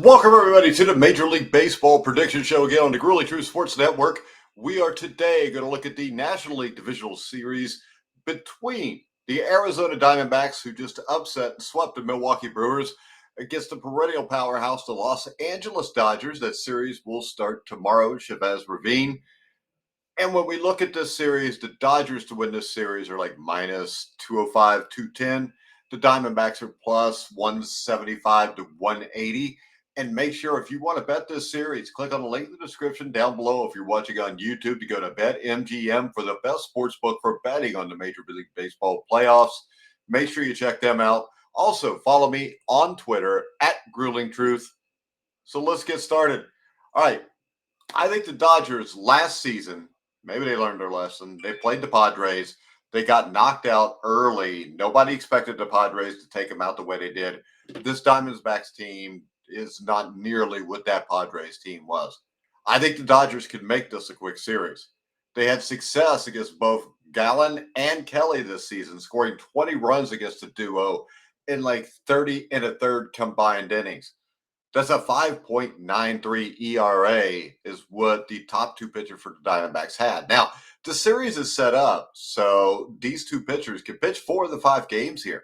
Welcome, everybody, to the Major League Baseball Prediction Show again on the Grueling Truth Sports Network. We are today going to look at the National League Divisional Series between the Arizona Diamondbacks, who just upset and swept the Milwaukee Brewers, against the perennial powerhouse, the Los Angeles Dodgers. That series will start tomorrow, Chavez Ravine. And when we look at this series, the Dodgers to win this series are like minus 205, 210. The Diamondbacks are plus 175 to 180. And make sure if you want to bet this series, click on the link in the description down below if you're watching on YouTube to go to BetMGM for the best sports book for betting on the Major League Baseball playoffs. Make sure you check them out. Also, follow me on Twitter at Grueling Truth. So let's get started. All right. I think the Dodgers last season, maybe they learned their lesson. They played the Padres. They got knocked out early. Nobody expected the Padres to take them out the way they did. This Diamondbacks team is not nearly what that Padres team was. I think the Dodgers could make this a quick series. They had success against both Gallen and Kelly this season, scoring 20 runs against the duo in like 30 and a third combined innings. That's a 5.93 ERA is what the top two pitchers for the Diamondbacks had. Now, the series is set up so these two pitchers can pitch 4 of the 5 games here.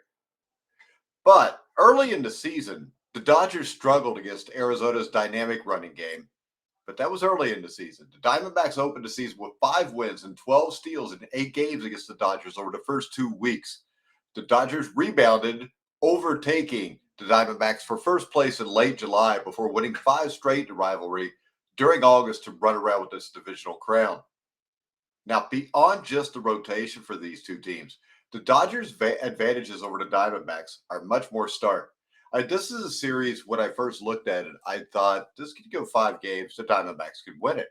But early in the season, the Dodgers struggled against Arizona's dynamic running game. But that was early in the season. The Diamondbacks opened the season with 5 wins and 12 steals in 8 games against the Dodgers over the first 2 weeks. The Dodgers rebounded, overtaking the Diamondbacks for first place in late July before winning 5 straight in the rivalry during August to run around with this divisional crown. Now, beyond just the rotation for these two teams, the Dodgers' advantages over the Diamondbacks are much more stark. This is a series, when I first looked at it, I thought this could go 5 games. The Diamondbacks could win it,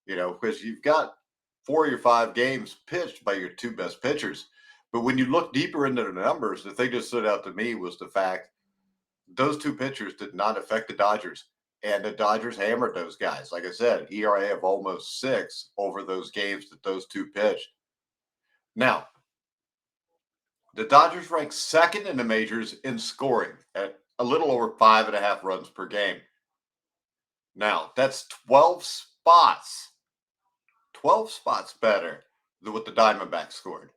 because you've got 4 of your 5 games pitched by your 2 best pitchers. But when you look deeper into the numbers, the thing that stood out to me was the fact those 2 pitchers did not affect the Dodgers. And the Dodgers hammered those guys. Like I said, ERA of almost 6 over those games that those 2 pitched. Now, the Dodgers ranked second in the majors in scoring at a little over 5.5 runs per game. Now, that's 12 spots better than what the Diamondbacks scored.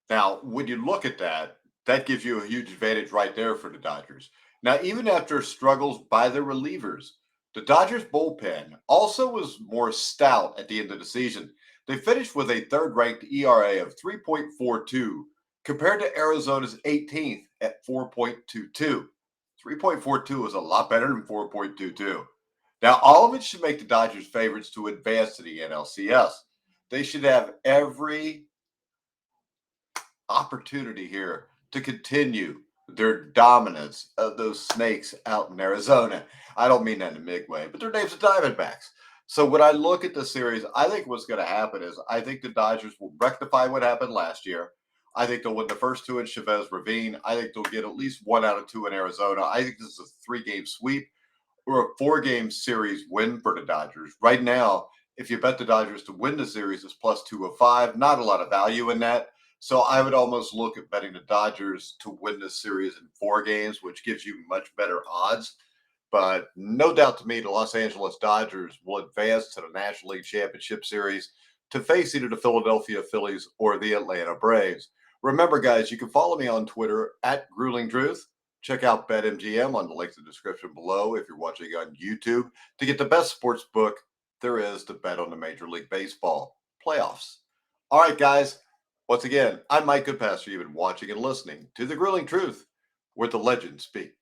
Now, when you look at that, that gives you a huge advantage right there for the Dodgers. Now, even after struggles by the relievers, the Dodgers bullpen also was more stout at the end of the season. They finished with a third-ranked ERA of 3.42 compared to Arizona's 18th at 4.22. 3.42 is a lot better than 4.22. Now, all of it should make the Dodgers favorites to advance to the NLCS. They should have every opportunity here to continue their dominance of those snakes out in Arizona. I don't mean that in a big way, but their name's the Diamondbacks. So when I look at the series, I think what's going to happen is I think the Dodgers will rectify what happened last year. I think they'll win the first 2 in Chavez Ravine. I think they'll get at least 1 out of 2 in Arizona. I think this is a 3-game sweep or a 4-game series win for the Dodgers. Right now, if you bet the Dodgers to win the series, it's plus 205. Not a lot of value in that. So I would almost look at betting the Dodgers to win this series in 4 games, which gives you much better odds. But no doubt to me, the Los Angeles Dodgers will advance to the National League Championship Series to face either the Philadelphia Phillies or the Atlanta Braves. Remember, guys, you can follow me on Twitter at Grueling Truth. Check out BetMGM on the link in the description below if you're watching on YouTube to get the best sports book there is to bet on the Major League Baseball playoffs. All right, guys. Once again, I'm Mike Goodpaster. You've been watching and listening to The Grueling Truth, where the legends speak.